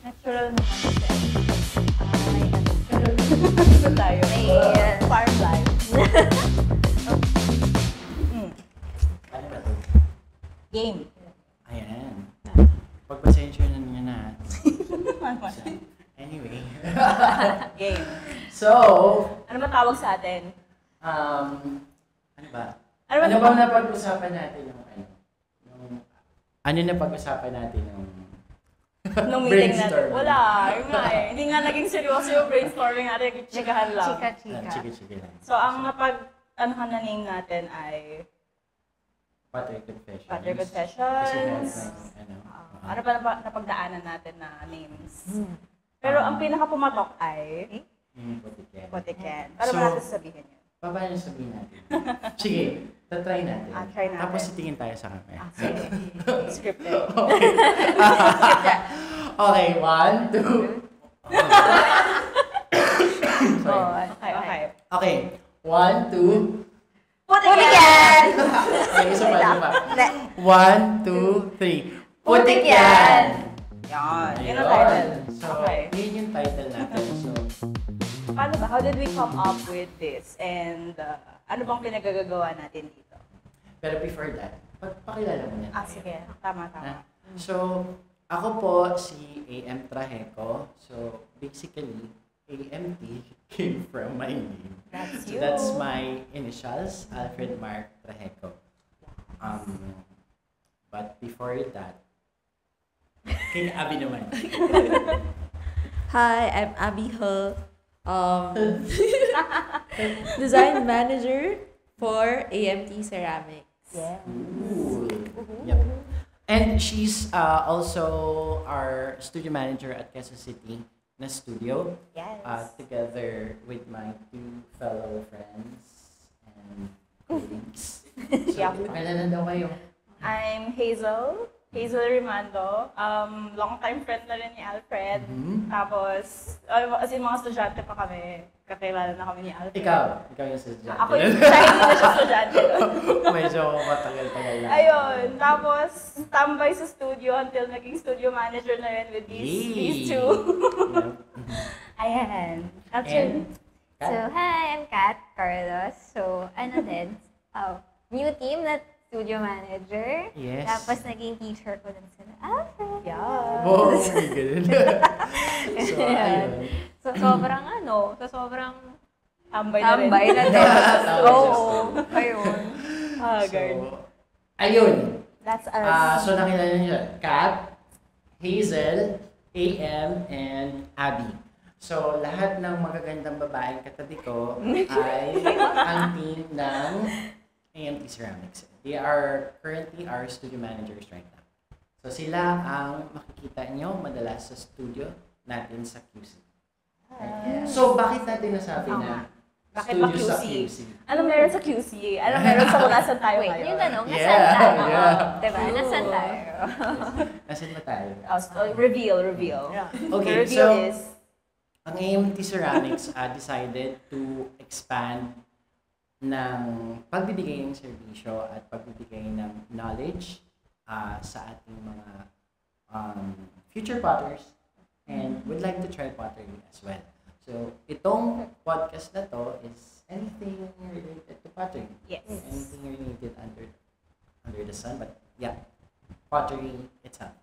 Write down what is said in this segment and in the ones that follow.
Natural naman kasi. Ay, natural. Ito tayo. Farm life. Ano ba to? Game. Ayan. Pagpasensya na niya na. Anyway. Game. So, Ano ba tawag sa atin? ano ba? Ano ba Ano ba napag-usapan natin yung ano na pag-usapan natin yung Nung meeting natin? brainstorming? Wala. Yun nga eh. Hindi nga naging seryoso yung brainstorming natin. Chikahan lang. Chika-chika lang. So, ang napag-anuhan na name natin ay Patrick Confessions. Patrick Kasi Confessions. Ano pa napagdaanan natin na names? Pero ang pinaka-pumatok ay Yung Potiken. Potiken. Para So, ba natin sabihin yun? Paano sabihin natin? Sige, tatry natin. Try natin. Tapos titingin tayo sa camera. Sige. Scripted. Okay, 1, 2. Okay. Okay, 1, 2. Potiken! Okay, isa pa. 1, 2, 3. Potiken! Yan. Yun ang Ayun. title. So, Okay. yun yung title natin. So, Paano ba? How did we come up with this? And ano bang pinagagagawa natin dito? pero before that, pakilala mo na. Sige. Tama. So, ako po si AM Trajeco. So, basically, AMT came from my name. That's So you. that's my initials, Alfred Mark Trajeco. But before that, kay Abby naman. Hi, I'm Abby He, design manager for AMT Ceramics. Yeah. Ooh. Yep. And she's also our studio manager at Quezon City na studio. Yes. Together with my two fellow friends and colleagues. So, Yeah. pakilala daw kayo. I'm Hazel Rimando. Long time friend na rin ni Alfred. Tapos, as in mga estudyante pa kami. Kakilala na kami ni Alfred. Ikaw yung estudyante. Ako yung siya hindi na siya estudyante doon. Medyo matagal-tagal lang. Ayun. Tapos, tambay sa studio until naging studio manager na rin with these two. Ayan. Actually, Kat? So, hi, I'm Kat Carlos. So, new team na studio manager. Yes. Tapos, naging teacher ko din sila. Alfred. yeah. Oh, my God. So, ayun. So, sobrang Tambay na rin. tambay na din. Oo, ayun. Guard. So, ayun. That's us. So, nakilala niyo siya. Kat, Hazel, AM, and Abby. So, lahat ng magagandang babaeng katabi ko ay ang team ng AMT Ceramics. They are currently our studio managers right now. So, sila ang makikita nyo madalas sa studio natin sa QC. Right? So, bakit natin nasabi na Bakit studio ba QC? sa QC? Ano meron sa QC? Ano meron sa kung nasan tayo Wait, ngayon? yung tanong, Yeah, nasaan tayo? yeah. Diba? Nasaan tayo? Nasaan ba tayo? Reveal. Okay, The reveal so, is... ang AMT Ceramics decided to expand ng pagbibigay ng serbisyo at pagbibigay ng knowledge sa ating mga future potters and would like to try pottery as well. So, itong podcast na to is anything related to pottery. Yes. Anything related under the sun, but yeah, pottery itself.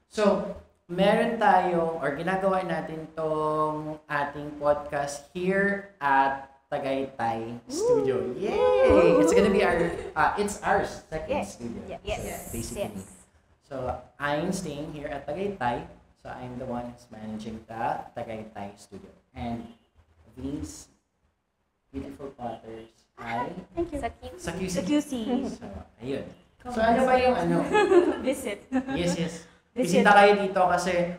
So, meron tayong, or ginagawa natin tong ating podcast here at Tagaytay Studio. Yay! It's gonna be our second studio. Yes. Basically. So, I'm staying here at Tagaytay. So, I'm the one who's managing the Tagaytay Studio. And these beautiful potters ay Thank you. Sa QC. sa QC. Sa QC. So, ayun. So, ano ba yung ano? Visit. Yes. Bisita kayo dito kasi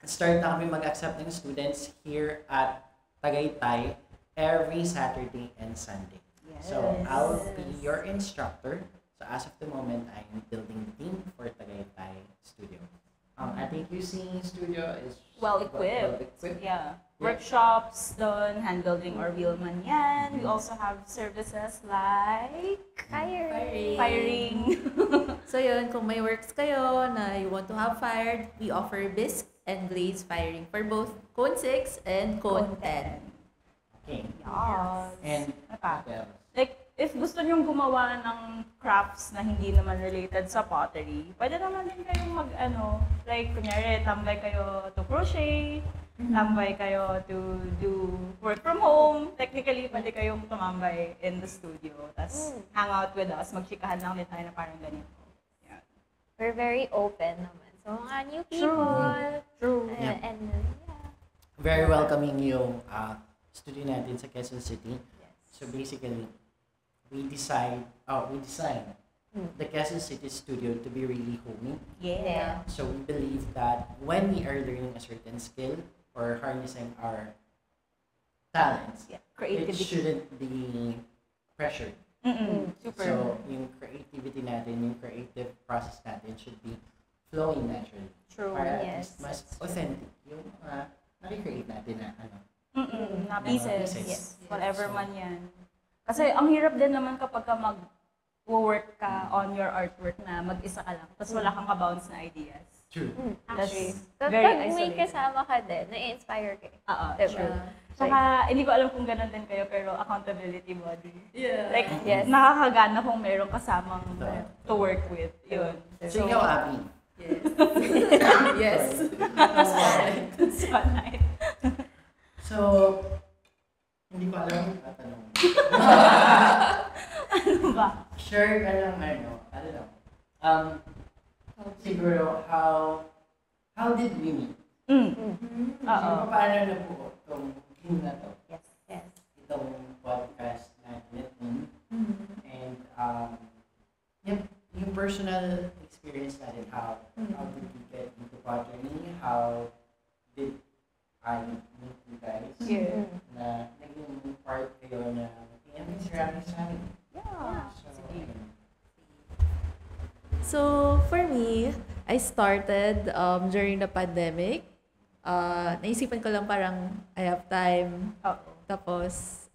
start na kami mag-accept ng students here at Tagaytay every Saturday and Sunday. Yes. So, I'll be your instructor. So, as of the moment, I'm building the team for Tagaytay Studio. ating QC studio is Well-equipped. Yeah. Workshops doon, hand building or wheelman yan. We also have services like firing. So yun, kung may works kayo na you want to have fired, we offer bisque and glaze firing for both cone 6 and cone 10. Okay. Yes. And Ano pa? what else? Like, if gusto nyong gumawa ng crafts na hindi naman related sa pottery, pwede naman din kayong like, kunyari, tambay kayo to crochet, tambay kayo to do work from home. Technically, pwede kayong tumambay in the studio. Tapos, hang out with us, magchikahan lang din tayo na parang ganito. Yeah. We're very open naman. So, mga new people. True. Yeah. And Very welcoming yung studio natin sa Quezon City. So basically, we design the Quezon City studio to be really homey. Yeah. So we believe that when we are learning a certain skill or harnessing our talents, Yeah. it Creativity. shouldn't be pressured. Super. So yung creativity natin, yung creative process natin should be flowing naturally. True. Para at Yes. least mas authentic yung na-recreate natin na Na pieces. pieces. Yes. Whatever man yan. Kasi ang hirap din naman kapag ka mag-work ka on your artwork na mag-isa ka lang. Tapos wala kang ka-bounce na ideas. True. actually, That's so very pag may isolated. kasama ka din, na-inspire ka. Oo, Diba? true. Saka, hindi ko alam kung ganun din kayo, pero accountability body. Yeah. Like, Yes. nakakagana kung merong kasamang Ito. to work with. Yun. So ikaw, Abby. Yes. That's fine. So, hindi ko alam kung tatanong. Ano ba? Share ka lang I don't know. Siguro, how did we meet? Oo. So, paano nabuo itong team na to? Yes. Yes. Itong podcast natin. And, yung personal experience natin, how did we get into pottery? How did I meet you guys? Yeah. Na naging part kayo na ceramics namin. Yeah. So, Sige. So, for me, I started during the pandemic. Naisipan ko lang parang I have time. Oo. Tapos,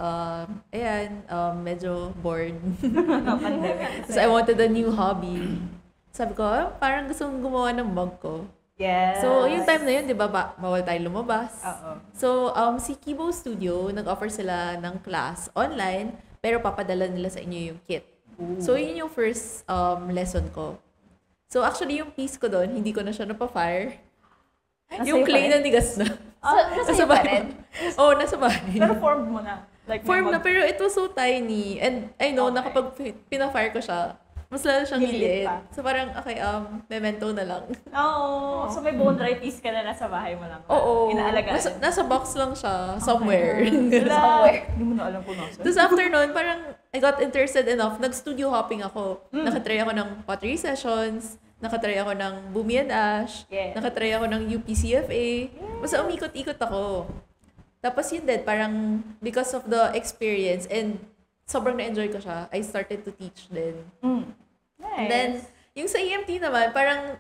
medyo bored. Pandemic. So, I wanted a new hobby. Sabi ko, parang gusto kong gumawa ng mug ko. Yes. So, yung time na yun, di ba, bawal tayo lumabas. Oo. So, si Kibo Studio, nag-offer sila ng class online, pero papadala nila sa inyo yung kit. So, yun yung first lesson ko. So, actually, yung piece ko doon, hindi ko na siya napafire. Yung Nasa'yo clay pa rin? na nigas na. Nasa pa rin? Oo, nasa bahay. Pero formed mo na. Like, Form may na, pero it was so tiny. And I know na Okay. kapag pinafire ko siya, mas lalo siyang Liliit liliit. pa. So parang, okay, memento na lang. Oo. So, may bone dry piece ka na nasa bahay mo lang. Oo. Inaalagaan. Nasa box lang siya, somewhere. Somewhere. Hindi mo na alam kung nasa. Tapos after nun, parang I got interested enough. Nag-studio hopping ako. Nakatry ako ng pottery sessions. Nakatry ako ng Bumi and Ash. Yeah. Nakatry ako ng UPCFA. Basta umikot-ikot ako. Tapos yun din, parang because of the experience and sobrang na-enjoy ko siya, I started to teach din. Nice. And then, yung sa EMT naman, parang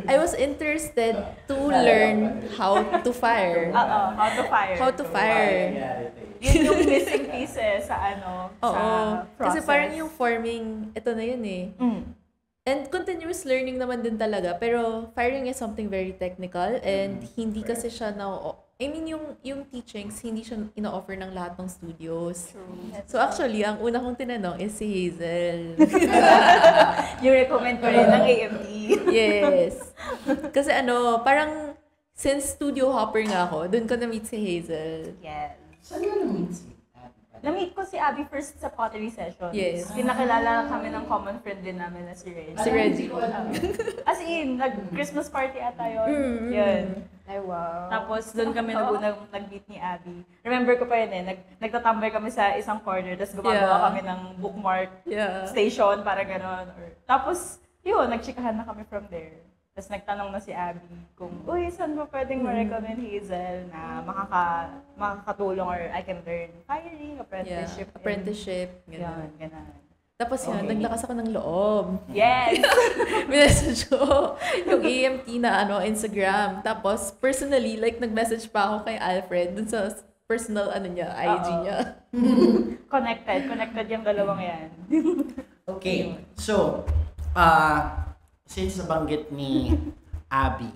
I was interested to learn how to fire. Oo, how to fire. How to fire. Yun yung missing pieces sa Oo. sa process. Kasi parang yung forming, ito na yun eh. And continuous learning naman din talaga. Pero firing is something very technical and hindi kasi siya yung teachings, hindi siya ina-offer ng lahat ng studios. So actually, ang una kong tinanong is si Hazel. Yung recommend ko rin ng AMT. Yes. Kasi parang since studio hopper nga ako, dun ko na-meet si Hazel. Yes. Saan mo na-meet si Abby? Na-meet ko si Abby first sa pottery session. Yes. Pinakilala kami ng common friend din namin na si Reggie. Si Reggie. As in, nag-Christmas party ata yun. Yun. Ay, wow. Tapos doon kami nag-meet ni Abby. Remember ko pa yun nagtatambay kami sa isang corner, tapos gumagawa Yeah. kami ng bookmark Yeah. station, para gano'n. Tapos, yun, nagchikahan na kami from there. Tapos nagtanong na si Abby kung, uy, saan ba pwedeng ma-recommend Hazel na makakatulong or I can learn firing, apprenticeship. Apprenticeship. Yun, gano'n. Tapos yun, Okay. naglakas ako ng loob. Yes! Minessage ko yung EMT na Instagram. Tapos, personally, like, nag-message pa ako kay Alfred dun sa personal, niya, IG Oo. niya. Connected yung dalawang yan. Okay, so, since nabanggit ni Abby,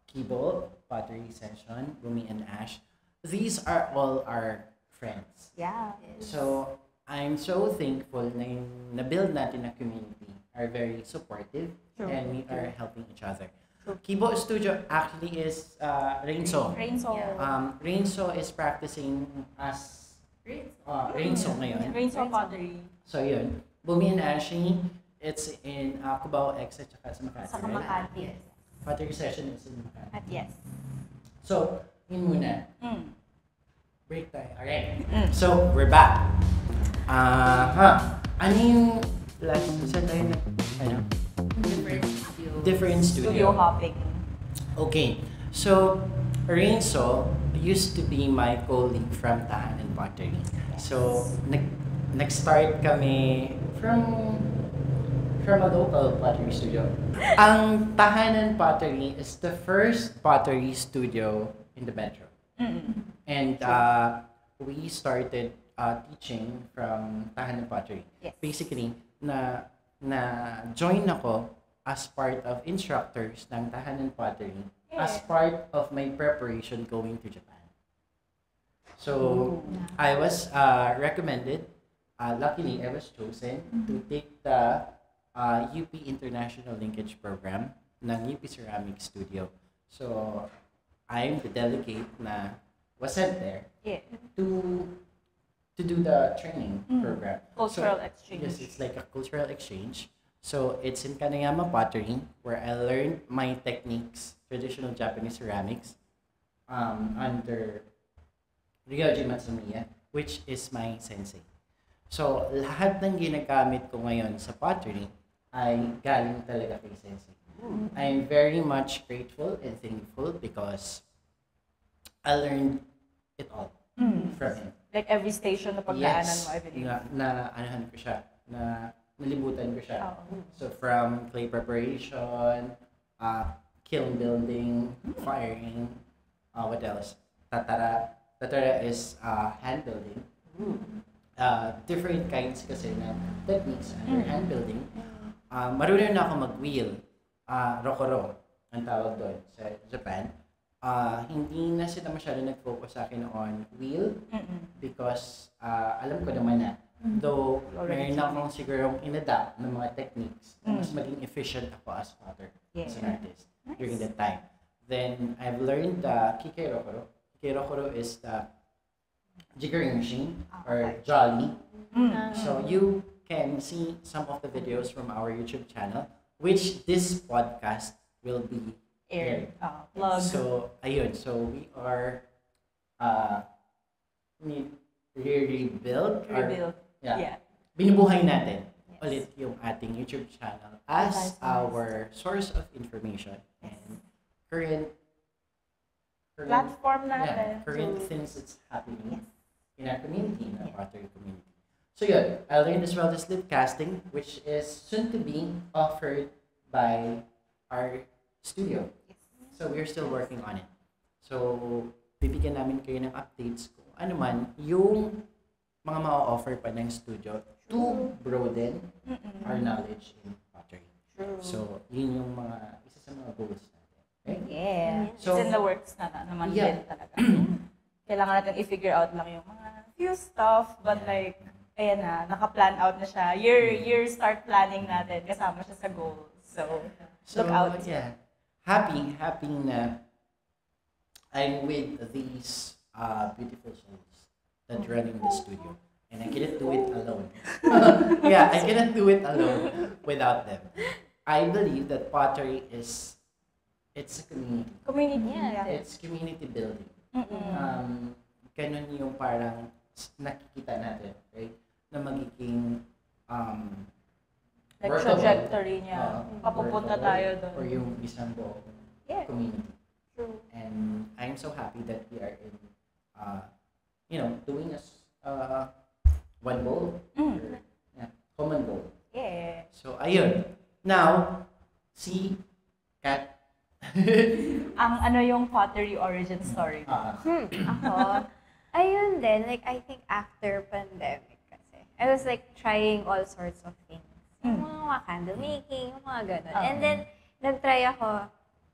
Kibo, Pottery Session, Bumi and Ash, these are all our friends. Yeah. So, I'm so thankful na yung na-build natin na community are very supportive True. and we are helping each other. Kibo Studio actually is Rainso. Rainso. Rainso is practicing as Rainso ngayon. Rainso Pottery. So yun, Bumi and Ashley, it's in Cubao X at saka sa Makati. Sa right? Makati. Pottery session is in Makati. At yes. So, yun muna. Mm. Break tayo. Alright. So, we're back. Ano yung last, saan tayo na, different studio. Studio hopping. Okay. So, Rainso used to be my colleague from Tahanan Pottery. So, nag-start kami from a local pottery studio. Ang Tahanan Pottery is the first pottery studio in the metro. Mm-mm. And we started teaching from Tahanan Pottery. Yes. Basically, na-join ako as part of instructors ng Tahanan Pottery as part of my preparation going to Japan. So, I was recommended, luckily I was chosen to take the UP International Linkage Program ng UP Ceramic Studio. So, I'm the delegate na was sent there Yeah. to do the training program. Cultural So, exchange. Yes, it's like a cultural exchange. So it's in Kanayama Pottery where I learned my techniques, traditional Japanese ceramics, under Ryoji Matsumiya, which is my sensei. So lahat ng ginagamit ko ngayon sa pottery ay galing talaga kay sensei. I'm very much grateful and thankful because I learned it all from him. Like every station na pagdaanan mo, I believe. Anahan ko siya, nalibutan ko siya. Oo. So from clay preparation, kiln building, firing, what else? Tatara. Tatara is hand building. Different kinds kasi na techniques under hand building. Marunong na ako mag-wheel. Rokoro ang tawag doon sa Japan. Hindi na sila masyado nag-focus sa akin on wheel because alam ko naman na though meron na akong sigurong in-adapt ng mga techniques na mas maging efficient ako as potter, as an artist during that time. Then I've learned the Kikei Rokoro. Kikei Rokoro is the jiggering machine or jolly. So you can see some of the videos from our YouTube channel, which this podcast will be aired. Plug. So, ayun. So, we are rebuild. Yeah. Binubuhay natin ulit yung ating YouTube channel as our source of information and current Platform natin. current So, things that's happening in our community, in our pottery community. So yun, I learned as well the slip casting, which is soon to be offered by our studio. So we're still working on it. So bibigyan namin kayo ng updates kung ano man yung mga ma-offer pa ng studio to broaden our knowledge in pottery. True. So yun yung mga isa sa mga goals natin. Okay? Yeah. So, It's in the works na naman Yeah. din talaga. Kailangan natin i-figure out lang yung mga few stuff, but like, ayan na, naka-plan out na siya. Year start planning natin, kasama siya sa goals. So, look out. Yeah. Happy na I'm with these beautiful souls that running the studio. And I cannot do it alone. Yeah, I cannot do it alone without them. I believe that pottery it's a community. Community. Yeah. It's community building. Ganun yung parang nakikita natin, right? Na magiging Like workable. trajectory niya. Papupunta Workable tayo doon. or yung isang buong Yeah. community. True. And I'm so happy that we are in, doing us one goal. Or, common goal. Yeah. So, ayun. Now, si Kat. Ang ano yung pottery origin story? Ako, ayun din, like, I think after pandemic kasi, I was like trying all sorts of things. Yung mga candle making, yung mga ganun. And then, nag-try ako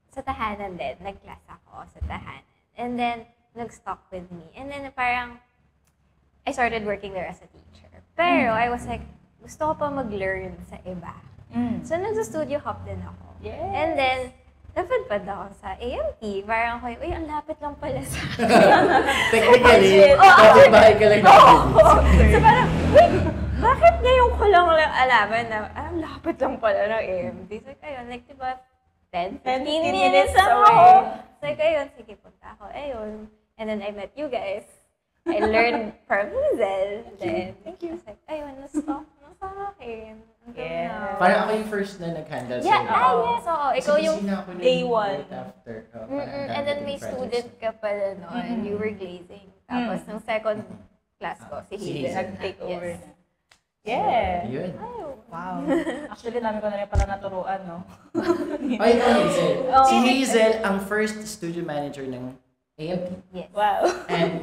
sa tahanan din. Nag-class ako sa tahanan. And then, nag-stock with me. And then, parang, I started working there as a teacher. Pero, I was like, gusto ko pa mag-learn sa iba. So, nagsa-studio hop din ako. Yes. And then, napadpad ako sa AMT. Parang ako, uy, ang lapit lang pala sa Technically, kapit bahay ka lang natin. So parang, wait, bakit ngayon ko lang alaman na, ang lapit lang pala ng AMT? So, ayun, like, diba, 10, 15 minutes lang away. ako. So, ayun, sige, punta ako. Ayun. And then, I met you guys. I learned from Hazel. Then, thank you. I was like, ayun, na-stop na sa akin. Yeah. Parang ako yung first na nag-handle Yeah, sa'yo. yes, oo. Ikaw yung day one. Right after. And then may student ka pala noon, you were glazing. Tapos nung second class ko, si Si Hazel. Hazel. Nag-take over Yes. na. Yeah. Yun. Wow. Actually, dami ko na rin pala naturuan, no? Ay, ito Hazel. Oh. Si Hazel ang first studio manager ng AMP. Yes. Wow. And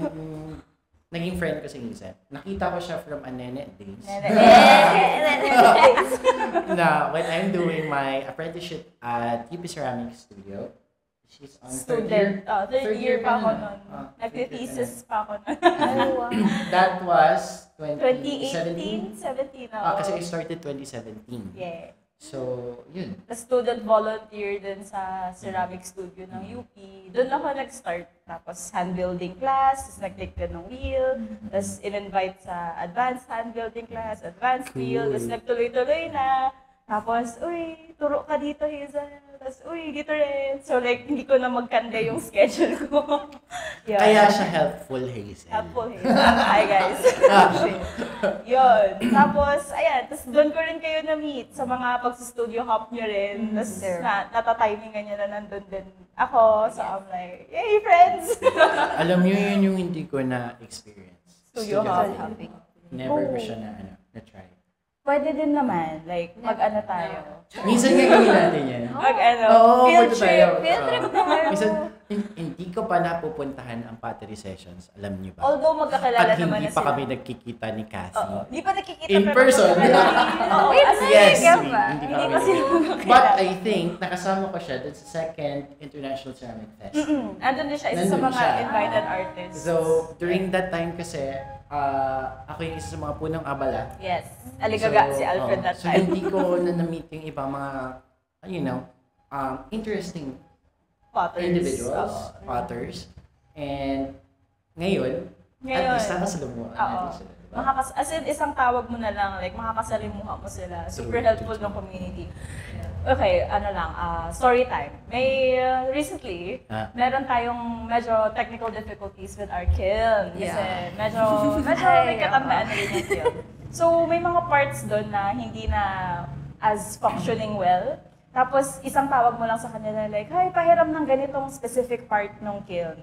naging friend ko si Hazel. Nakita ko siya from Anene days. Na when I'm doing my apprenticeship at UP Ceramics Studio, she's on Student. Third year pa ako na. nun. Ah, Nag-thesis pa ako nun. Oh, wow. That was 2017. 2018, 17 Kasi I started 2017. Yeah. So, yun. The student volunteer dun sa ceramic studio ng UP. Doon ako nag-start. Tapos hand building class, tapos nag-click din ng wheel, tapos in-invite sa advanced hand building class, advanced wheel, Cool. tapos nagtuloy-tuloy na. Tapos, uy, turo ka dito, Hazel. Tapos, uy, dito rin. So, like, hindi ko na magkanda yung schedule ko. Yun. Kaya siya helpful, Hazel. Helpful, Hazel. Hi, guys. Yun. Tapos, ayan. Tapos, doon ko rin kayo na-meet sa mga pagsa-studio hop nyo rin. Tapos, Sure. natatimingan nyo na nandun din ako. So, I'm like, yay, friends! Alam niyo yun yung hindi ko na-experience. Studio hop. Hopping. Never ko siya na-try. Pwede din naman. Like, mag-ano tayo. Minsan nga gawin natin yan. Mag-ano. Oo, Field punta trip. tayo. Field trip Oo. tayo. Minsan, hindi ko pa napupuntahan ang pottery sessions. Alam niyo ba? Although magkakilala At naman hindi na pa sila. kami nagkikita ni Cassie. Oo. Di pa nakikita In pero person. magkakilala. Oo, Wait, as in, Yes, Talaga we, ba? hindi pa Hindi kami pa sila nagkikita. But I think, nakasama ko siya dun sa second International Ceramic Fest. Andun din siya, isa sa Nandun mga siya. invited artists. So, during that time kasi, ako yung isa sa mga punong abala. Yes. Aligaga si Alfred that So, time. hindi ko na-meet yung ibang mga, interesting Potters. individuals, Oo. potters. And ngayon, Ngayon. at least nakasalumuhan Oo. natin sila. Diba? As in, isang tawag mo na lang, like, makakasalimuha mo sila. Super True, helpful true. ng community. Okay, ano lang, story time. May, recently, meron tayong medyo technical difficulties with our kiln. Kasi Yeah. medyo may katandaan na rin yung kiln. So, may mga parts doon na hindi na as functioning well. Tapos, isang tawag mo lang sa kanila, like, hi, pahiram ng ganitong specific part ng kiln.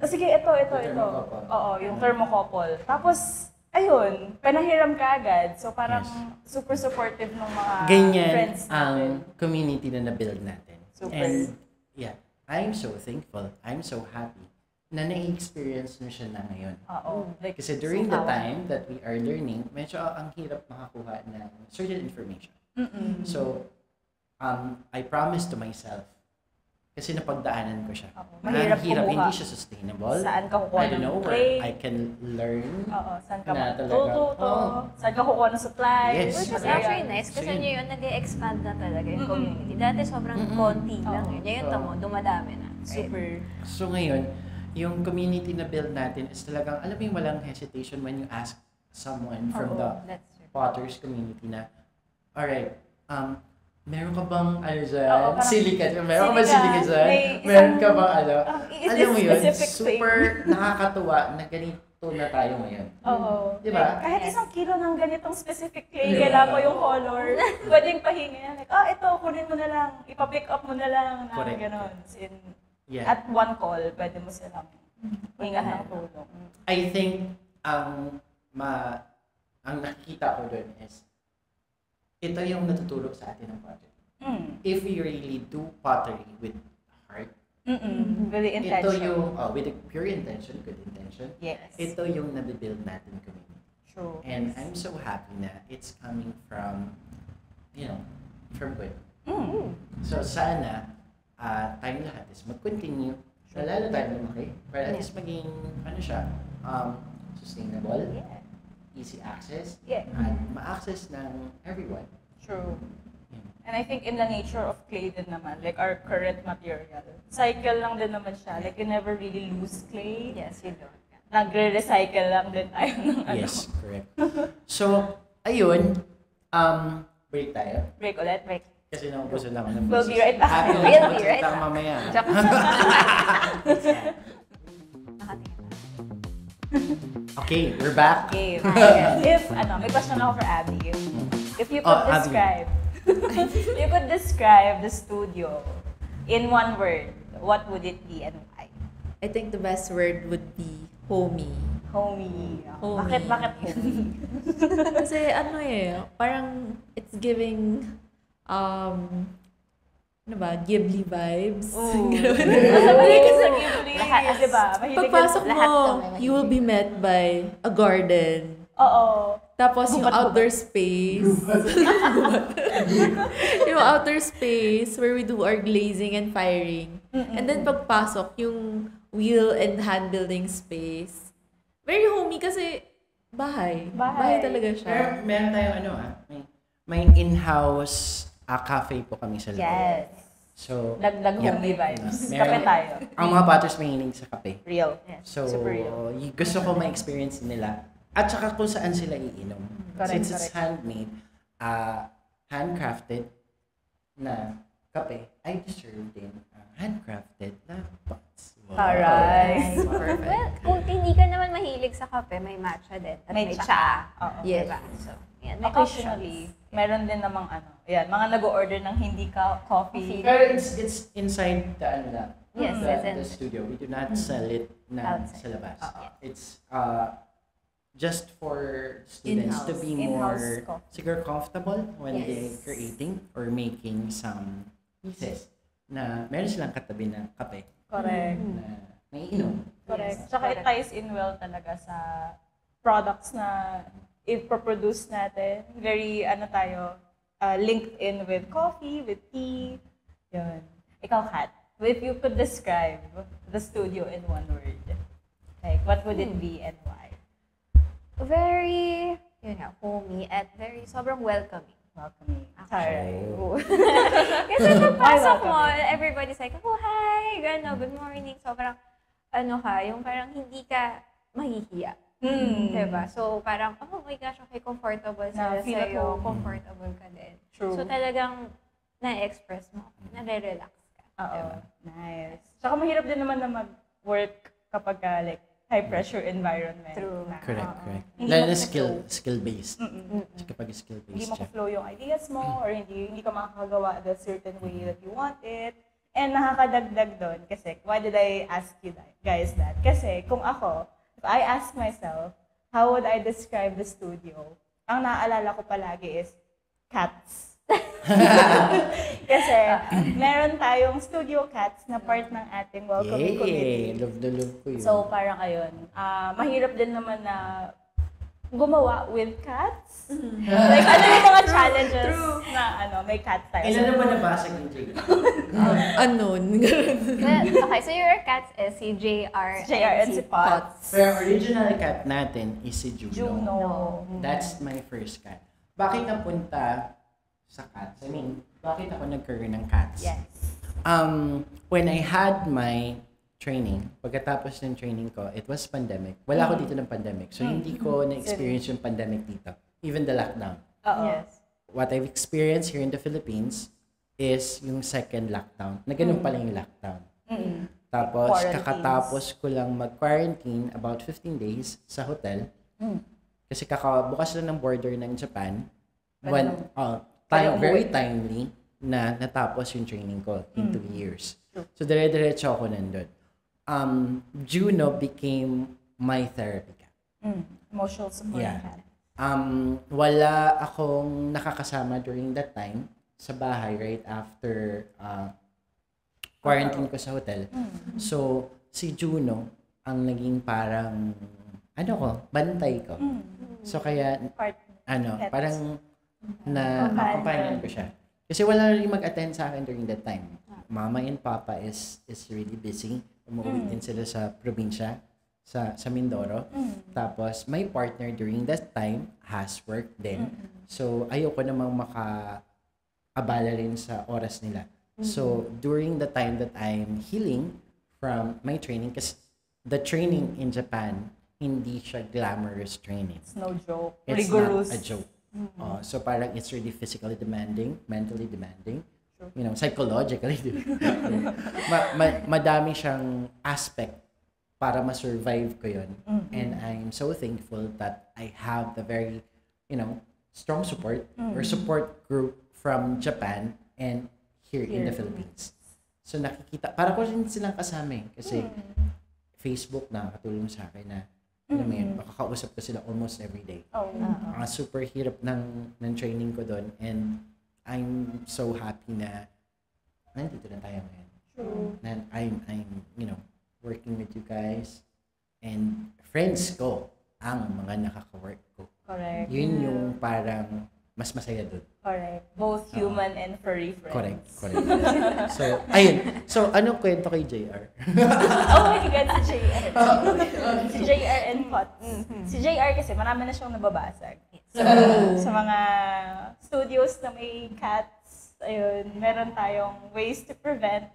Sige, ito. Thermocouple. Oo, yung thermocouple. Tapos, ayun, panahiram ka agad. So, parang super supportive ng mga Ganyan friends natin. ang community na na-build natin. Super. And yeah, I'm so thankful, I'm so happy na na-experience nyo siya na ngayon. Oo. Like, Kasi during the so time that we are learning, medyo ang hirap makakuha ng certain information. So, I promised to myself, kasi napagdaanan ko siya. Oo. Na Mahirap ang hirap, kumuha. hindi siya sustainable. Saan ka kukuha I don't know ng where clay? I can learn. Oo, saan ka Na matututo? talaga. Saan ka kukuha ng supplies? Yes. Which was Materials? actually nice kasi Sige. ngayon nag-expand na talaga yung community. Dati sobrang konti lang yun. Ngayon tamo, dumadami na. Right? Super. So ngayon, yung community na build natin is talagang, alam mo yung walang hesitation when you ask someone from Oo, the That's true. Potters community na, alright, meron ka bang dyan? Oo, parang- Silicate. Meron ka bang Silica. silicate dyan? May Meron isang- ka bang is alam this mo yun, specific super nakakatuwa na ganito na tayo ngayon. Oo. Diba? Like, kahit Yes. isang kilo ng ganitong specific clay, Yeah. kailangan ko yung color. Pwedeng pahingin. Like, ito, kunin mo na lang. Ipa-pick up mo na lang. Na Correct. gano'n. In, Yeah. At one call, pwede mo silang hingahan ng tulong. I think ang ang nakikita ko doon is, ito yung natutulog sa atin ng pottery. If we really do pottery with heart, With the ito intention. yung, with a pure intention, good intention, Yes. ito yung nabibuild natin community. True. And I'm so happy na it's coming from, from good. So sana, tayong lahat is mag-continue, lalo tayo lumaki, para at least maging, sustainable, easy access, Yeah. at ma-access ng everyone. True. And I think in the nature of clay din naman, like our current material, cycle lang din naman siya. Like you never really lose clay. Yes, you don't. Nagre-recycle lang din tayo ng Yes, correct. So, ayun, break tayo. Break ulit. Break. Kasi naubusan lang ako ng We'll boses. be right back. Happy We'll be magsalita right ka back. mamaya. Nakatingin. Okay, we're back. Okay. If, may question ako for Abby. If you could Abby. describe, you could describe the studio in one word, what would it be and why? I think the best word would be homey. Homey. Homey. Bakit homey? Kasi parang it's giving, Ghibli vibes. Mahilig sa Ghibli, di ba? Mahilig Pagpasok lahat mo, daw may you will be met by a garden. Oo. Tapos yung Gubat-gubat. outdoor space. Yung outdoor space where we do our glazing and firing. And then pagpasok, yung wheel and hand building space. Very homey kasi bahay. Bahay talaga siya. Pero meron tayong may in-house cafe po kami sa loob. Yes. So, Dagdag yeah. homey vibes. Meron- Kape tayo. ang mga potters mahilig sa kape. Real. So, Super real. gusto ko ma-experience nila. At saka kung saan sila iinom. Correct, Since it's handmade, handcrafted na kape, I deserve din handcrafted na pots. Alright. Perfect. Well, kung hindi ka naman mahilig sa kape, may matcha din. At May may tsa. cha. Oo. Yes. Diba? So, yan. May Occasionally, meron din namang mga nag-order ng hindi coffee. Pero it's inside the Yes, the, it's in- the studio. We do not sell it na Outside. sa labas. Oo. It's just for students to be In-house more coffee. siguro comfortable when they Yes. creating or making some pieces na meron silang katabi na kape Correct. na naiinom. Correct. Yes, Tsaka it correct. ties in well talaga sa products na i-produce natin. Very, linked in with coffee, with tea. Yun. Ikaw, Kat, if you could describe the studio in one word, like, what would it be and why? very, homey at very sobrang welcoming. Welcoming. Actually. Oh. Kasi pagpasok mo, welcoming. everybody's like, oh, hi, good morning. Sobrang, yung parang hindi ka mahihiya. Diba? So, parang, oh my gosh, okay, comfortable Na sila feel at sa'yo. home. Comfortable ka din. True. So, talagang na-express mo. Nare-relax ka. Oo. Diba? Nice. Tsaka mahirap din naman na mag-work kapag high-pressure environment. True. Correct, Oo. correct. Hindi Lalo mo na ma-flow. skill-based. Mm-mm. Kapag Hindi skill-based mo siya. flow yung ideas mo or hindi ka makakagawa the certain way that you want it. And nakakadagdag doon kasi, why did I ask you guys that? Kasi kung ako, if I ask myself, how would I describe the studio? Ang naaalala ko palagi is cats. Kasi meron tayong studio cats na part ng ating welcoming committee. Yay! Love na love ko yun. So parang ayun, mahirap din naman na gumawa with cats. Like ano yung mga challenges na may cats tayo. Ilan naman nabasag yung Jake? Unknown. Well, okay, so your cats is si JR JR and si Potts. Pero original cat natin is si Juno. Juno. That's my first cat. Bakit napunta sa cats? I mean, bakit ako nagkaroon ng cats? Yes. When I had my training, pagkatapos ng training ko, it was pandemic. Wala ako dito ng pandemic. So, hindi ko na-experience yung pandemic dito. Even the lockdown. Oo. Yes. What I've experienced here in the Philippines is yung second lockdown. Na ganun pala yung lockdown. Mm-mm. Tapos, Quarantines. kakatapos ko lang mag-quarantine about 15 days sa hotel. Kasi kakabukas lang ng border ng Japan. Very timely na natapos yung training ko in 2 years. So, dire-diretso ako nandun. Juno became my therapy cat. Emotional support Yeah. cat. Wala akong nakakasama during that time sa bahay right after quarantine ko sa hotel. So, si Juno ang naging parang, bantay ko. So, kaya, Pets. parang na-accompany ko siya. Kasi wala rin mag-attend sa akin during that time. Mama and Papa is really busy. Umuwi din sila sa probinsya, sa Mindoro. Tapos, my partner during that time has work din. So, ayoko namang maka-abala rin sa oras nila. So, during the time that I'm healing from my training, kasi the training in Japan, hindi siya glamorous training. It's no joke. It's Rigorous. not a joke. So parang it's really physically demanding, mentally demanding, psychologically. Madami siyang aspect para ma-survive ko yun. And I'm so thankful that I have the very, strong support or support group from Japan and here in the Philippines. So nakikita, para ko rin silang kasama kasi Facebook na katulong sa akin na makakausap ko sila almost every day. Super hirap ng training ko doon and I'm so happy na nandito na tayo ngayon. Na I'm working with you guys and friends ko ang mga nakaka-work ko. Correct. Yun yung parang mas masaya doon. Correct. Both human and furry friends. Correct. So, ayun. So, anong kwento kay JR? Oh my God, si JR. Si JR and Pots. Si JR kasi marami na siyang nababasag. So, sa mga studios na may cats, ayun, meron tayong ways to prevent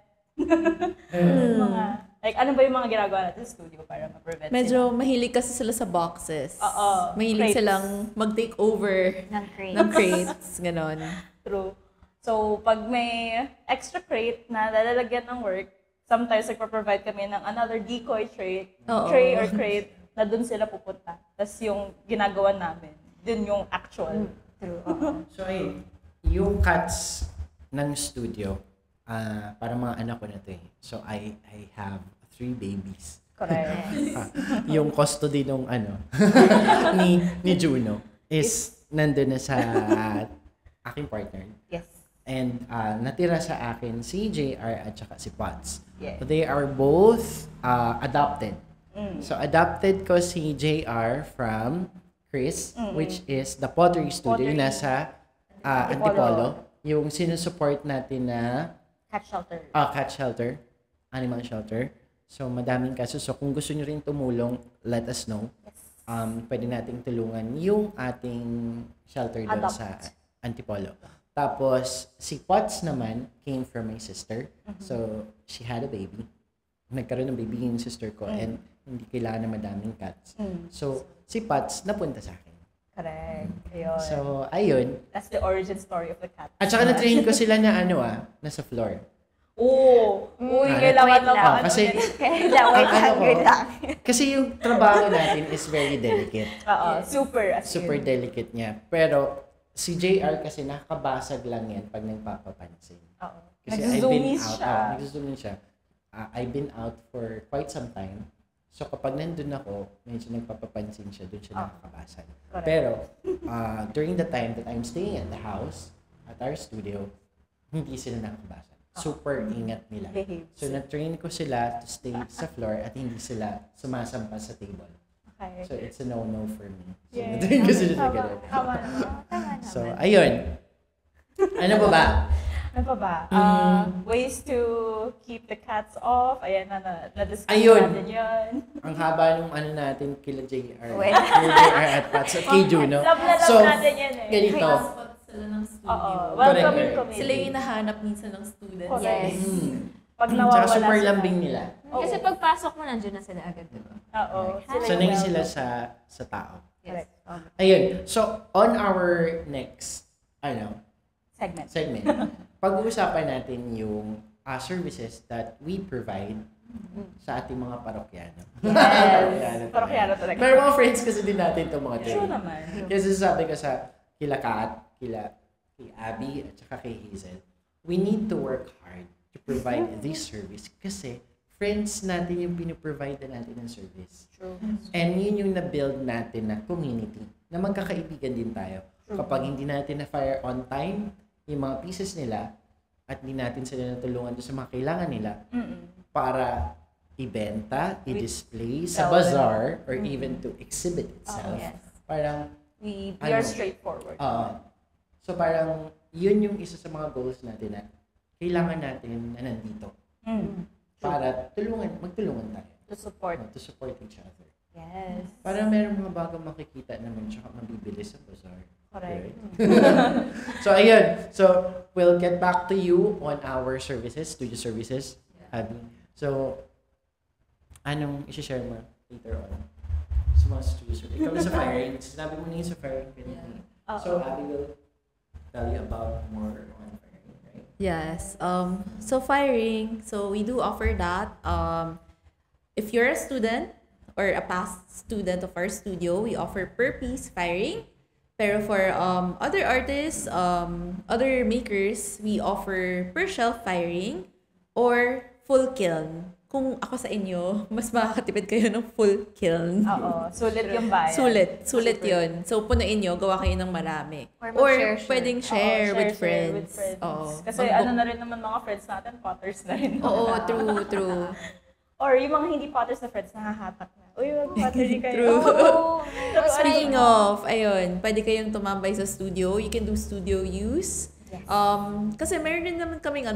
ano ba yung mga ginagawa natin sa studio para ma-prevent Medyo sila? mahilig kasi sila sa boxes. Oo. Mahilig Crates. silang mag-take over ng crates. Ganon. True. So, pag may extra crate na lalagyan ng work, sometimes nagpa-provide kami ng another decoy tray or crate na dun sila pupunta. Tapos yung ginagawa namin, dun yung actual. True. So, ayun. Yung cuts ng studio, para mga anak ko na to eh. So, I have 3 babies. Correct. Yung custody nung ni Juno is nandun na sa aking partner. Yes. And natira sa akin si JR at saka si Pots. Yes. They are both adopted. So, adopted ko si JR from Chris, which is the pottery studio yung nasa Antipolo. Yung sinusupport natin na Cat shelter. cat shelter, animal shelter. So, madaming kaso. So, kung gusto nyo rin tumulong, let us know. Yes. Pwede nating tulungan yung ating shelter doon sa Antipolo. Tapos, si Potts naman came from my sister. So, she had a baby. Nagkaroon ng baby yung sister ko and hindi kailangan na madaming cats. So, si Potts napunta sa akin. Correct. Ayun. So, ayun. That's the origin story of the cat. At saka na-train ko sila na nasa floor. Uy, kailangan lang. Kasi, kasi yung trabaho natin is very delicate. Super delicate niya. Pero, si JR kasi nakakabasag lang yan pag nagpapapansin. Kasi nagzo-zoom siya. I've been out for quite some time. So, kapag nandun ako, medyo nagpapapansin siya, doon siya nakakabasag. Pero, during the time that I'm staying at the house, at our studio, hindi sila nakakabasag. Super ingat nila. So, na-train ko sila to stay sa floor at hindi sila sumasampa sa table. Okay. So, it's a no-no for me. So, Yeah. na-train ko sila sa ganun. Tama naman. So, ayun. Ano pa ba? Ano pa ba? Ways to keep the cats off. Ayan na-discuss natin yun. Ang haba nung natin kila JR. Kila JR at Pats at kay Juno. Love natin yan eh. Ganito. Sila ng studio. Welcoming committee. Sila yung nahanap minsan ng students. Yes. Pag Tsaka nawawala super sila. lambing nila. Kasi pagpasok mo, nandiyan na sila agad, diba? Oo. Sanay sila sa tao. Correct. Ayun. So, on our next, segment, pag-uusapan natin yung services that we provide sa ating mga parokyano. Yes. Parokyano talaga. Pero mga friends kasi din natin itong mga True naman. Kasi sabi ko sa kila Kat, kay Abby, at saka kay Hazel, we need to work hard to provide this service kasi friends natin yung pinoprovide natin ng service. True. And yun yung na-build natin na community, na magkakaibigan din tayo. Kapag hindi natin na-fire on time, yung mga pieces nila, at hindi natin sila natulungan doon sa mga kailangan nila, para ibenta, i-display sa bazaar, or even to exhibit itself. Parang, We are straightforward. so parang, yun yung isa sa mga goals natin na kailangan natin na nandito. Para magtulungan tayo. To support. To support each other. Yes. Para meron mga bagong makikita naman tsaka mabibili sa bazaar. Correct. Right? So, ayun. So, we'll get back to you on our services, studio services. Abby. So, anong isi-share mo later on? Sa mga studio services. Ikaw na sa firing. Sinabi mo na yun sa firing. So, Abby will tell you about more on firing, right? Yes. So firing. So we do offer that. If you're a student or a past student of our studio, we offer per piece firing. Pero for other artists, other makers, we offer per shelf firing or full kiln. Kung ako sa inyo, mas makakatipid kayo ng full kiln. Oo. Sulit yung bayan. Sulit yun. So, punuin nyo, gawa kayo ng marami. Or Or pwedeng share, Oo, with friends. Oo. Kasi ano na rin naman mga friends natin, potters na rin. Oo, true. Or yung mga hindi potters na friends, nahahatak na. Uy, mag-pottery kayo. True. Oo. Speaking of, ayun, pwede kayong tumambay sa studio. You can do studio use. Yes. Kasi meron din naman kaming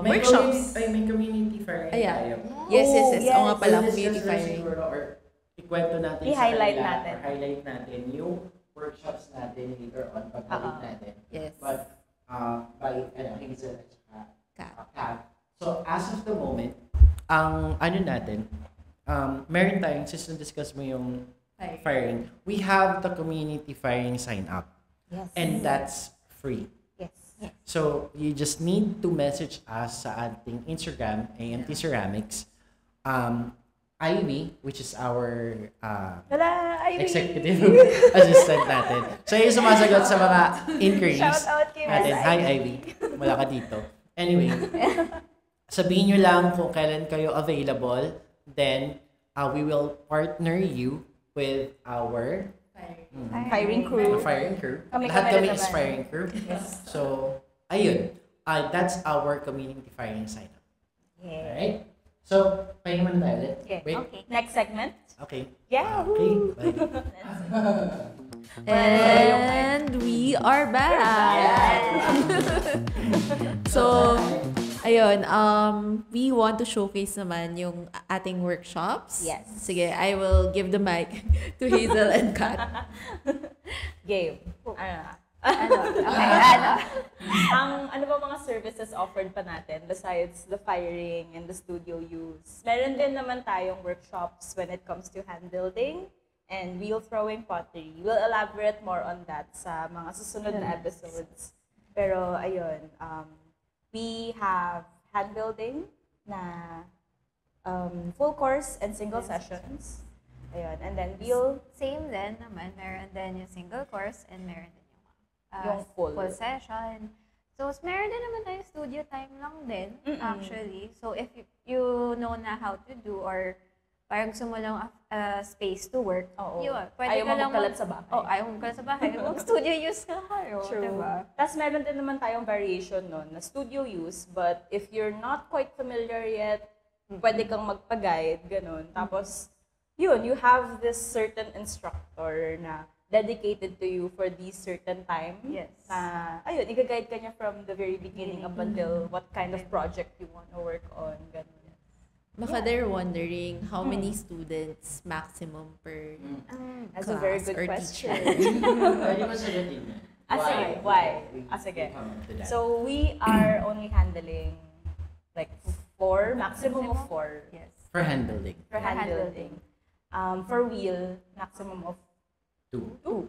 May workshops. may community firing tayo. Yes. yes. Oo nga pala, So, community discuss firing. siguro or ikwento natin I-highlight sa kanila, natin. or highlight natin yung workshops natin later on pagbalik natin. Yes. But by Hazel at saka Kat. Kat. So as of the moment, ang natin, meron tayong, since na-discuss mo yung firing, we have the community firing sign up. Yes. And that's free. Yes. So, you just need to message us sa ating Instagram, AMT Ceramics. Ivy, which is our Ivy! executive assistant natin. So, yung sumasagot sa mga inquiries Shout out kay natin. Miss Hi, Ivy. Wala ka dito. Anyway, sabihin nyo lang kung kailan kayo available. Then, we will partner you with our Firing crew. firing crew. Kami Lahat rin kami is naman. firing crew. Yes. So, ayun. That's our community firing sign up. Yeah. Alright? So, pahinga muna tayo ulit. Okay. Wait. Okay. Next segment. Okay. Yeah. Okay. Bye. And we are back! So, ayun, we want to showcase naman yung ating workshops. Yes. Sige, I will give the mic to Hazel and Kat. Game. Ano ba mga services offered pa natin besides the firing and the studio use? Meron din naman tayong workshops when it comes to hand building and wheel throwing pottery. We'll elaborate more on that sa mga susunod na episodes. Pero ayun, we have hand building na full course and single sessions. Ayun, and then wheel Same din naman. Meron din yung single course and meron din yung full session. So, meron din naman tayong studio time lang din, actually. So, if you know na how to do or parang gusto mo lang space to work, yun. Pwede ayaw ka mo lang magkalat sa bahay. ayaw mo magkalat sa bahay. Mag-studio use ka kayo, True. diba? Tapos meron din naman tayong variation nun na studio use, but if you're not quite familiar yet, pwede kang magpa-guide, ganun. Tapos, yun, you have this certain instructor na dedicated to you for these certain time. Yes. Na, ayun, i-guide ka niya from the very beginning up until what kind of project you want to work on, ganun. Baka they're wondering how many students maximum per That's a very class good or question. teacher. Pwede mo sagutin yun. Sige, why? Sige. So, we are only handling like 4, maximum of 4. Yes. For hand building. For hand building. For wheel, maximum of 2. 2.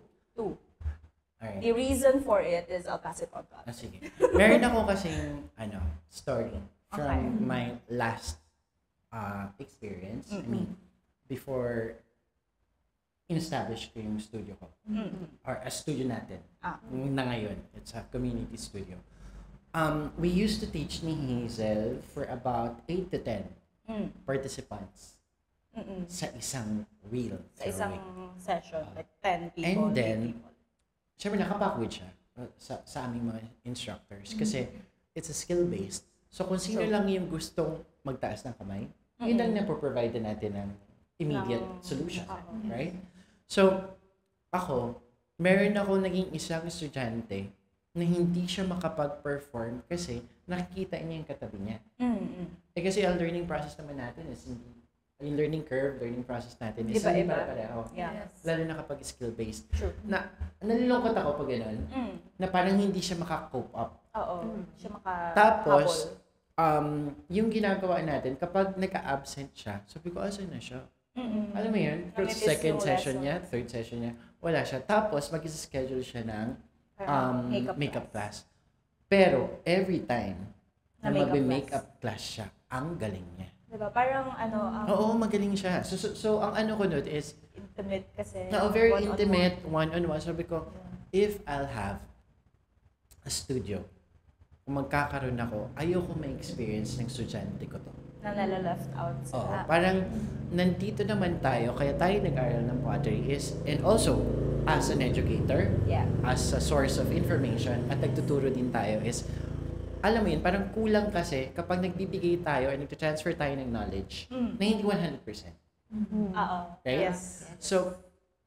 Alright. The reason for it is I'll pass it on to us. Sige. Meron ako kasing story from Okay. my last experience. I mean, before in-establish ko yung studio ko. Or a studio natin. Na ngayon. It's a community studio. We used to teach ni Hazel for about 8 to 10 participants sa isang wheel Sa isang throwing. session, like 10 people. And 8 then, people. syempre nakapagod siya sa aming mga instructors kasi it's a skill-based. So kung sino lang yung gustong magtaas ng kamay, yun lang na provide natin ng immediate solution. Right? So, ako, meron ako naging isang estudyante na hindi siya makapag-perform kasi nakikita niya yung katabi niya. Kasi ang learning process naman natin is hindi, yung learning curve, learning process natin is hindi Iba-iba. pareho. Yeah. Lalo na kapag skill-based. True. Na nalulungkot ako pag gano'n, na parang hindi siya maka-cope up. Oo. Siya Tapos, yung ginagawa natin, kapag naka-absent siya, sabi ko, asan na siya? Alam mo yun, Namitis second yung session lesson. niya, third session niya, wala siya. Tapos, mag-schedule siya ng makeup class. Pero, every time na Na makeup mag-makeup class siya, ang galing niya. Diba? Parang Oo, magaling siya. So ang ano ko nun is, intimate kasi. very one-on-one. intimate, one-on-one. Sabi ko, if I'll have a studio, kung magkakaroon ako, ayoko ma-experience ng estudyante ko to. Na nala-left out Oo, sila. parang nandito naman tayo, kaya tayo nag-aral ng pottery is, and also, as an educator, Yeah. as a source of information, at nagtuturo din tayo is, alam mo yun, parang kulang kasi kapag nagbibigay tayo or nag-transfer tayo ng knowledge na hindi 100%. Oo. Right? Yes. So,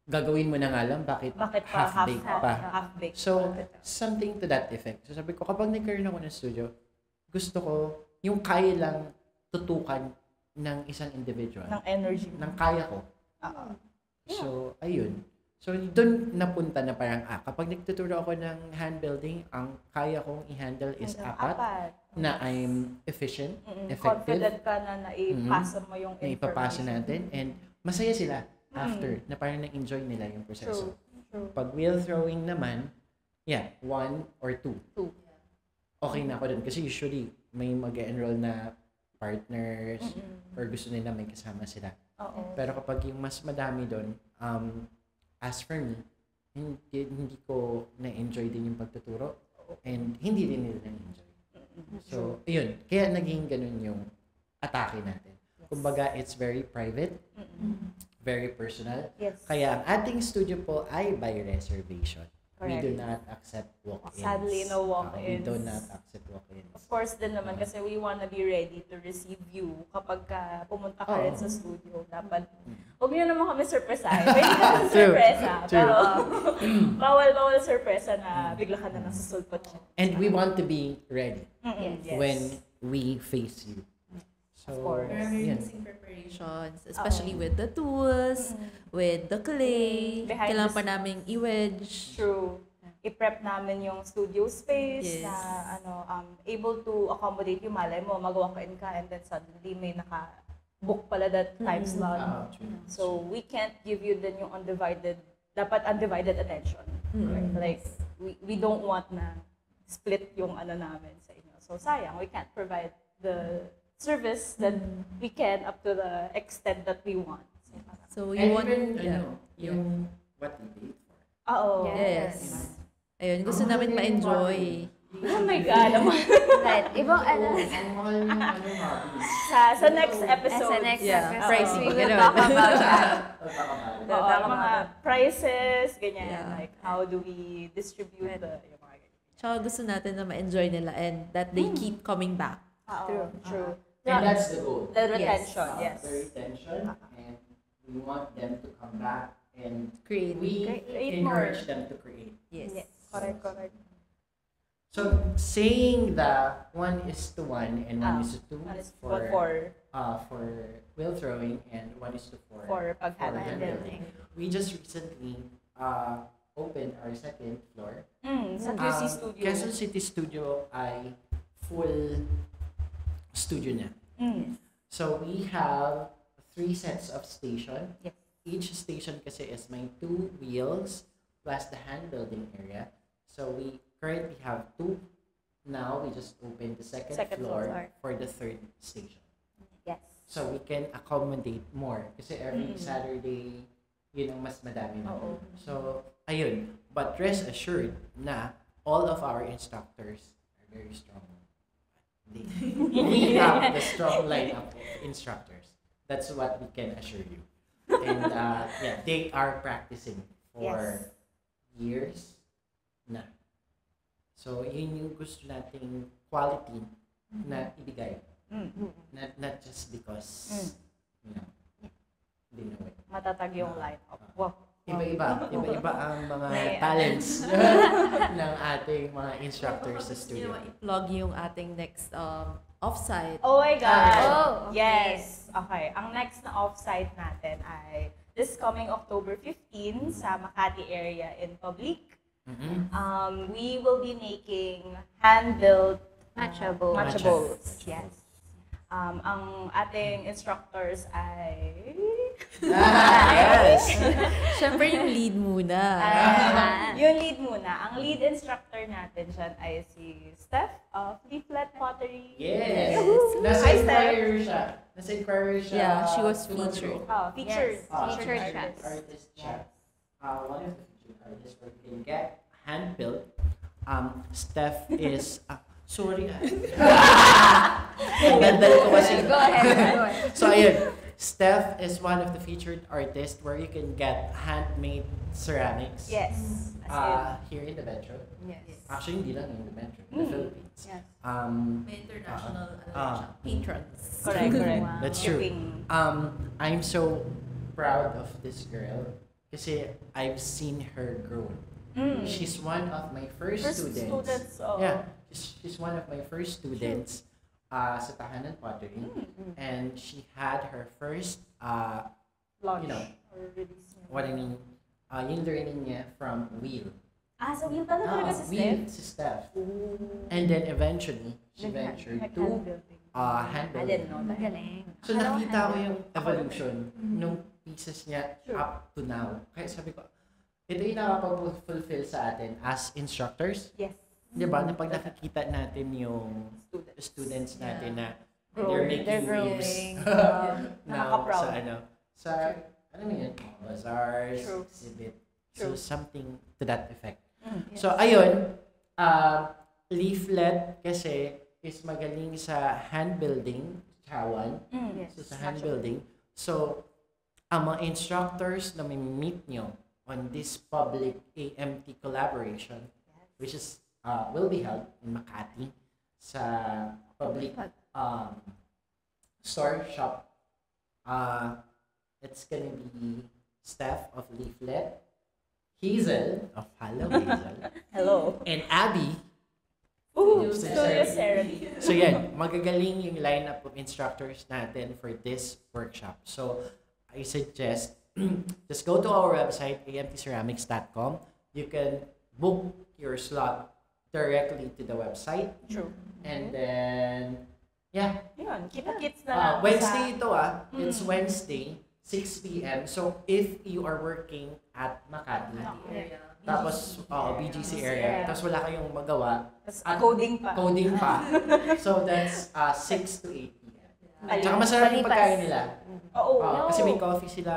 gagawin mo na nga lang, bakit pa half-baked pa? half-baked So, pa. something to that effect. So, sabi ko, kapag nagkaroon ako ng studio, gusto ko yung kaya lang tutukan ng isang individual. ng energy. Ng kaya ko. Oo. So, ayun. So, doon napunta na parang, kapag nagtuturo ako ng hand building, ang kaya kong i-handle is apat na I'm efficient, effective, Confident ka na naipasa mo yung na ipapasa natin, and masaya sila after, na parang na-enjoy nila yung proseso. True. Pag wheel throwing naman, 1 or 2. Two. Okay na ako dun. Kasi usually, may mag-enroll na partners or gusto nila may kasama sila. Oo. Pero kapag yung mas madami doon, as for me, hindi ko na-enjoy din yung pagtuturo and hindi din nila na-enjoy. So, yun. Kaya naging ganun yung atake natin. Kumbaga, it's very private, very personal. Yes. Kaya ang ating studio po ay by reservation. We Correct. do not accept walk-ins. Sadly, no walk-ins. We do not accept walk-ins. Of course din naman kasi we wanna be ready to receive you kapag pumunta ka rin sa studio. Dapat, huwag niyo naman kami surpresahin. Pwede ka na surpresa. True. Pero, bawal surpresa na bigla ka na lang susulpot siya. And we want to be ready Yes. when we face you. So, Of course. yun. Preparations, especially with the tools, with the clay. Behind Kailangan the pa namin i-wedge. True. I-prep namin yung studio space Yes. na able to accommodate yung malay mo, mag-walk-in ka and then suddenly may naka-book pala that time slot. True. So, we can't give you then yung dapat undivided attention. Right? Like, we don't want na split yung namin sa inyo. So, sayang, we can't provide the service that we can up to the extent that we want. So, So, And you want... even, Yeah. yung what we paid for. Oo. Yes. Ayun, gusto namin ma-enjoy. Oh my God. Right. Ibang Ang mahal ng hobby. sa next episode. Sa next Yeah, episode, pricing, we will ganun. talk about that. Oo, mga prices, ganyan. Yeah. Like, how do we distribute yung mga ganyan. Tsaka gusto natin na ma-enjoy nila and that they keep coming back. True. And that's the goal. The retention, yes. The retention, and we want them to come back, and Create. we Create encourage more. them to create. Yes. Correct. So, saying the 1:1 and 1:2 One is for for wheel throwing and 1:4 for for hand pag-handling. building. We just recently opened our second floor. Sa QC Studio. Quezon City Studio ay full studio niya. So we have 3 sets of station. Yes. Each station kasi is may 2 wheels plus the hand building area. So we currently have 2. Now we just opened the second floor for the 3rd station. Yes. So we can accommodate more kasi every Saturday yun ang mas madami na. Oo. So ayun, but rest assured na all of our instructors are very strong. We have the strong lineup of instructors. That's what we can assure you. And yeah, they are practicing for years na. So, yun yung gusto nating quality na ibigay. Not just because, you know, they know it. Matatag yung lineup. Wow. Iba-iba ang mga talents ng ating mga instructors sa studio. I-plug yung ating next offsite. Oh my God! Oh, okay. Yes! Okay, ang next na offsite natin ay this coming October 15 sa Makati area in Public. We will be making hand-built matchables. Yes. Ang ating instructors ay... Yes! Siyempre yung lead muna. Yung lead muna. Ang lead instructor natin dyan ay si Steph of Leaflet Pottery. Yes! Hi, Steph. Nasa inquiry siya. Yeah, she was featured. Oh, featured. Featured siya. Artist siya. One of the featured artists where you can get hand-built. Steph is... sorry Nandal ko kasi. Go ahead. So ayun, Steph is one of the featured artists where you can get handmade ceramics. Yes. Here in the Metro. Yes. Actually, hindi lang in the Metro, in the Philippines. Yes. May international patrons. Correct. Wow. That's true. Shipping. I'm so proud of this girl kasi I've seen her grow. She's one of my first students. Yeah, she's one of my first students sa Tahanan Pottery. And she had her first, Launch. you know, Or release niya. what I mean, yung learning niya from Wheel. So yun talaga si Wheel Steph? si Steph. And then eventually, she ventured to hand I building. didn't know that. Magaling. So nakita ko yung evolution nung pieces niya up to now. Kaya sabi ko, ito yung nakapag-fulfill sa atin as instructors. Yes. Di ba? Na pag nakikita natin yung students natin na they're making growing. waves now Nakaka-proud. sa ano mo yun? Bazaars, True. exhibit. So True. something to that effect. Yes. So ayun, Leaflet kasi is magaling sa hand building, Chawan. Yes. So sa hand building. So ang mga instructors na may meet nyo on this public AMT collaboration, which is will be held in Makati sa public store shop. It's gonna be Steph of Leaflet, Hazel of Hello Hazel, Hello. and Abby. Ooh, Studio Studio Ceremony. So yan, magagaling yung lineup of instructors natin for this workshop. So I suggest just go to our website, amtceramics.com. You can book your slot directly to the website. True. And then, yeah. Yun, kita-kits na lang. Wednesday ito It's Wednesday, 6 p.m. So if you are working at Makati, tapos BGC area, tapos wala kayong magawa, at Coding pa. coding pa. So that's 6 to 8 p.m. Tsaka Ayun. masarap yung Palipas. pagkain nila. Oo. Kasi may coffee sila,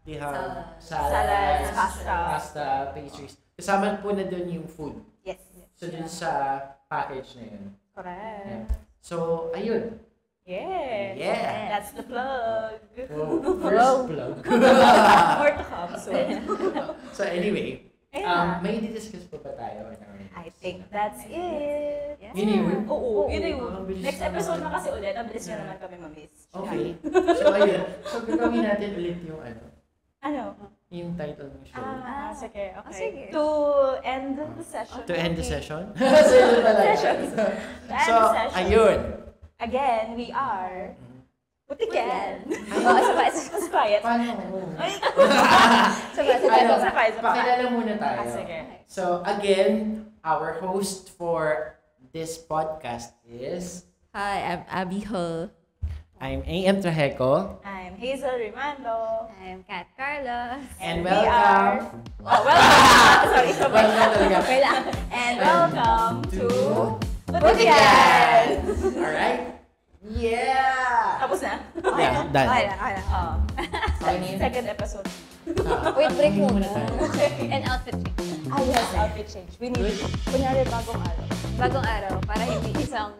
they have Salads, pasta, pastries. Kasama po na doon yung food. Yes. So dun sa package na yun. Correct. Yeah. So, ayun. Yeah. Yeah. That's the plug. First plug. More to come soon. So anyway, Ayan. may di-discuss pa ba tayo? I think that's it. Yes. Yun yun? Oo, yun yun. Ang bilis Next naman. episode na kasi ulit. Ang bilis nyo naman kami ma-miss. Okay. So ayun. So gagawin natin ulit yung Ano? yung title ng show. Sige. Okay. Sige. To end the session. To end the okay. session? So yun pala. To end So, the session. ayun. Again, we are Putikan. Sabay. Mas quiet. Paano? Sabay. Pakilala muna tayo. Sige. So again, our host for this podcast is Hi, I'm Abby Hull. I'm AM Trajeco. I'm Hazel Rimando. I'm Kat Carlos. And we are- welcome. Welcome. Sorry. Welcome talaga. Okay lang. And welcome to Putikan! Putikan. Alright? Yeah! Tapos na? Yeah, done. Okay lang. Second episode. Wait, break muna. tayo. And outfit change. Yes, outfit change. We need, kunyari bagong araw. Bagong araw, para hindi isang